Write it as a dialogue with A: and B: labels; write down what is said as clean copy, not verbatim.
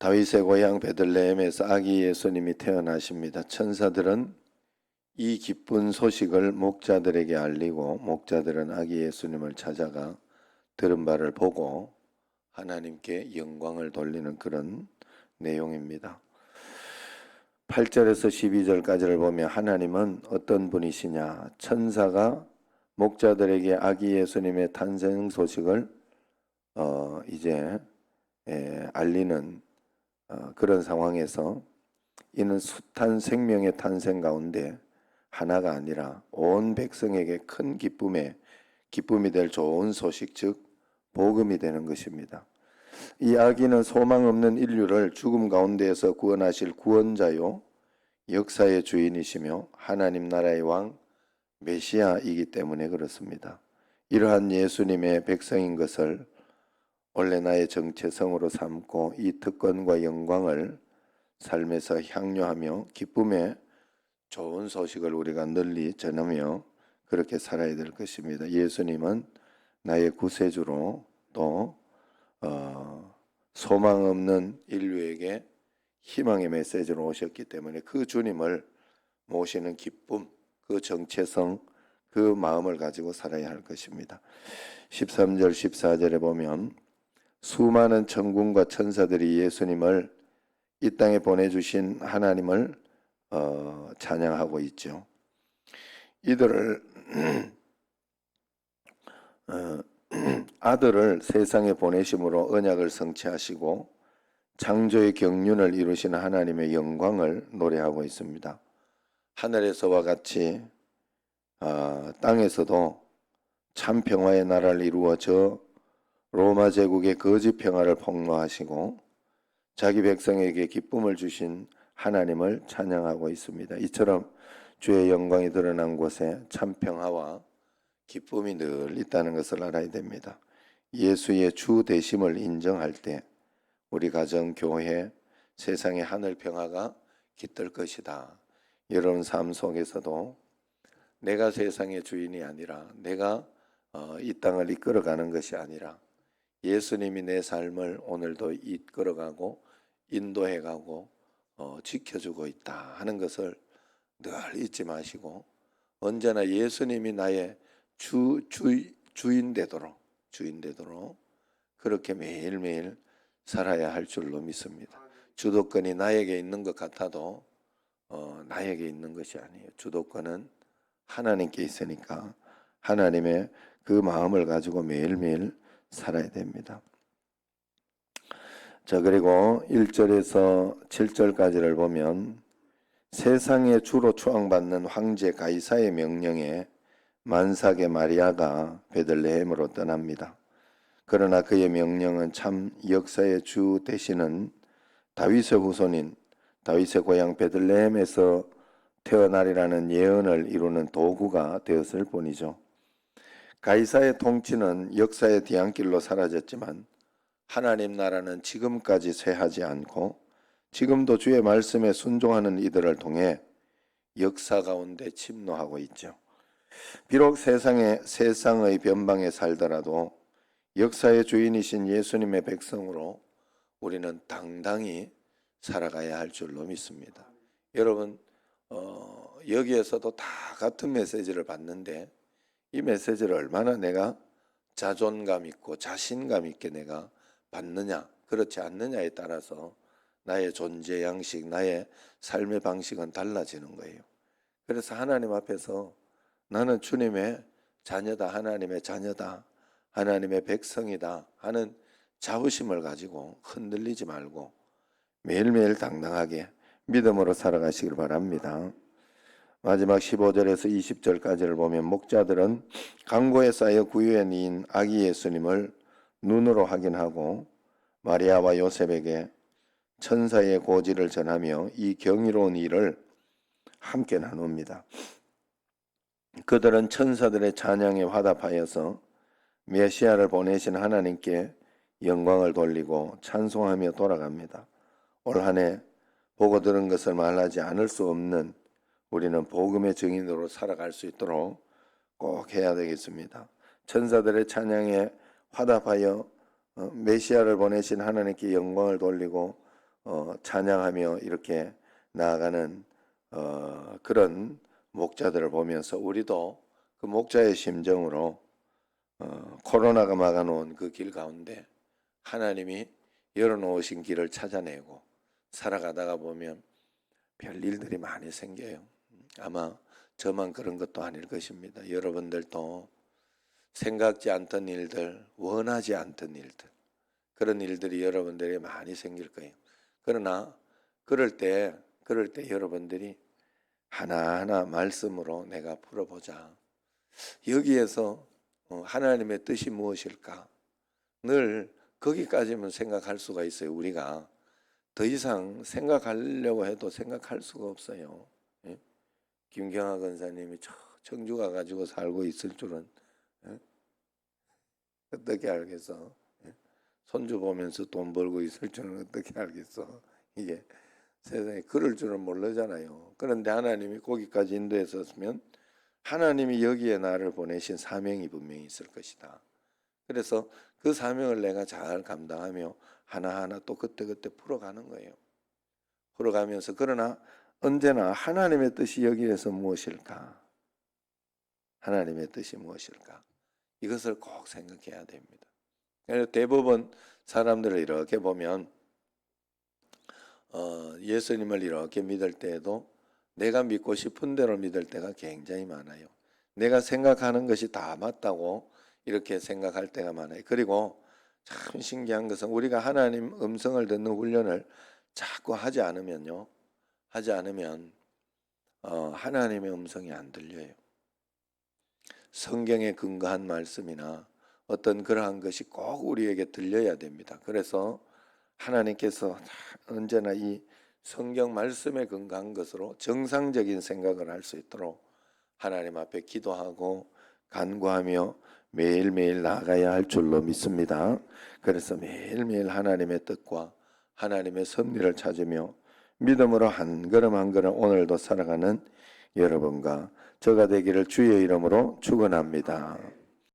A: 다윗의 고향 베들레헴에서 아기 예수님이 태어나십니다. 천사들은 이 기쁜 소식을 목자들에게 알리고 목자들은 아기 예수님을 찾아가 들은 바를 보고 하나님께 영광을 돌리는 그런 내용입니다. 8절에서 12절까지를 보면 하나님은 어떤 분이시냐? 천사가 목자들에게 아기 예수님의 탄생 소식을 이제 알리는 그런 상황에서 이는 숱한 생명의 탄생 가운데 하나가 아니라 온 백성에게 큰 기쁨이 될 좋은 소식, 즉 복음이 되는 것입니다. 이 아기는 소망 없는 인류를 죽음 가운데에서 구원하실 구원자요 역사의 주인이시며 하나님 나라의 왕 메시아이기 때문에 그렇습니다. 이러한 예수님의 백성인 것을 원래 나의 정체성으로 삼고 이 특권과 영광을 삶에서 향유하며 기쁨의 좋은 소식을 우리가 널리 전하며 그렇게 살아야 될 것입니다. 예수님은 나의 구세주로 또 소망 없는 인류에게 희망의 메시지로 오셨기 때문에 그 주님을 모시는 기쁨, 그 정체성, 그 마음을 가지고 살아야 할 것입니다. 13절, 14절에 보면 수많은 천군과 천사들이 예수님을 이 땅에 보내주신 하나님을 찬양하고 있죠. 이들을 아들을 세상에 보내심으로 언약을 성취하시고 창조의 경륜을 이루시는 하나님의 영광을 노래하고 있습니다. 하늘에서와 같이 땅에서도 참 평화의 나라를 이루어 저 로마 제국의 거짓 평화를 폭로하시고 자기 백성에게 기쁨을 주신 하나님을 찬양하고 있습니다. 이처럼 주의 영광이 드러난 곳에 참 평화와 기쁨이 늘 있다는 것을 알아야 됩니다. 예수의 주 되심을 인정할 때 우리 가정, 교회, 세상의 하늘 평화가 깃들 것이다. 여러분 삶 속에서도 내가 세상의 주인이 아니라 내가 이 땅을 이끌어가는 것이 아니라 예수님이 내 삶을 오늘도 이끌어가고 인도해가고 지켜주고 있다 하는 것을 늘 잊지 마시고 언제나 예수님이 나의 주인 되도록 그렇게 매일매일 살아야 할 줄로 믿습니다. 주도권이 나에게 있는 것 같아도 나에게 있는 것이 아니에요. 주도권은 하나님께 있으니까 하나님의 그 마음을 가지고 매일매일 살아야 됩니다. 자, 그리고 1절에서 7절까지를 보면 세상의 주로 추앙받는 황제 가이사의 명령에 만삭의 마리아가 베들레헴으로 떠납니다. 그러나 그의 명령은 참 역사의 주 되시는 다윗의 후손인 다윗의 고향 베들레헴에서 태어나리라는 예언을 이루는 도구가 되었을 뿐이죠. 가이사의 통치는 역사의 뒤안길로 사라졌지만 하나님 나라는 지금까지 쇠하지 않고 지금도 주의 말씀에 순종하는 이들을 통해 역사 가운데 침노하고 있죠. 비록 세상의 변방에 살더라도 역사의 주인이신 예수님의 백성으로 우리는 당당히 살아가야 할 줄로 믿습니다. 여러분 여기에서도 다 같은 메시지를 받는데 이 메시지를 얼마나 내가 자존감 있고 자신감 있게 내가 받느냐 그렇지 않느냐에 따라서 나의 존재 양식, 나의 삶의 방식은 달라지는 거예요. 그래서 하나님 앞에서 나는 주님의 자녀다, 하나님의 자녀다, 하나님의 백성이다 하는 자부심을 가지고 흔들리지 말고 매일매일 당당하게 믿음으로 살아가시길 바랍니다. 마지막 15절에서 20절까지를 보면 목자들은 강고에 쌓여 구유에 뉘인 아기 예수님을 눈으로 확인하고 마리아와 요셉에게 천사의 고지를 전하며 이 경이로운 일을 함께 나눕니다. 그들은 천사들의 찬양에 화답하여서 메시아를 보내신 하나님께 영광을 돌리고 찬송하며 돌아갑니다. 올 한 해 보고 들은 것을 말하지 않을 수 없는 우리는 복음의 증인으로 살아갈 수 있도록 꼭 해야 되겠습니다. 천사들의 찬양에 화답하여 메시아를 보내신 하나님께 영광을 돌리고 찬양하며 이렇게 나아가는 그런 목자들을 보면서 우리도 그 목자의 심정으로 코로나가 막아놓은 그 길 가운데 하나님이 열어놓으신 길을 찾아내고 살아가다가 보면 별 일들이 많이 생겨요. 아마 저만 그런 것도 아닐 것입니다. 여러분들도 생각지 않던 일들, 원하지 않던 일들, 그런 일들이 여러분들에게 많이 생길 거예요. 그러나 그럴 때 여러분들이 하나하나 말씀으로 내가 풀어보자. 여기에서 하나님의 뜻이 무엇일까? 늘 거기까지만 생각할 수가 있어요. 우리가 더 이상 생각하려고 해도 생각할 수가 없어요. 예? 김경하 권사님이 저 청주 가가지고 살고 있을 줄은 어떻게 알겠어? 손주 보면서 돈 벌고 있을 줄은 어떻게 알겠어? 이게 세상에 그럴 줄은 모르잖아요. 그런데 하나님이 거기까지 인도했었으면 하나님이 여기에 나를 보내신 사명이 분명히 있을 것이다. 그래서 그 사명을 내가 잘 감당하며 하나하나 또 그때그때 풀어가는 거예요. 풀어가면서 그러나 언제나 하나님의 뜻이 여기에서 무엇일까? 하나님의 뜻이 무엇일까? 이것을 꼭 생각해야 됩니다. 대부분 사람들을 이렇게 보면 예수님을 이렇게 믿을 때에도 내가 믿고 싶은 대로 믿을 때가 굉장히 많아요. 내가 생각하는 것이 다 맞다고 이렇게 생각할 때가 많아요. 그리고 참 신기한 것은 우리가 하나님 음성을 듣는 훈련을 자꾸 하지 않으면 하나님의 음성이 안 들려요. 성경에 근거한 말씀이나 어떤 그러한 것이 꼭 우리에게 들려야 됩니다. 그래서 하나님께서 언제나 이 성경 말씀에 근거한 것으로 정상적인 생각을 할 수 있도록 하나님 앞에 기도하고 간구하며 매일매일 나아가야 할 줄로 믿습니다. 그래서 매일매일 하나님의 뜻과 하나님의 섭리를 찾으며 믿음으로 한 걸음 한 걸음 오늘도 살아가는 여러분과 저가 되기를 주의 이름으로 축원합니다.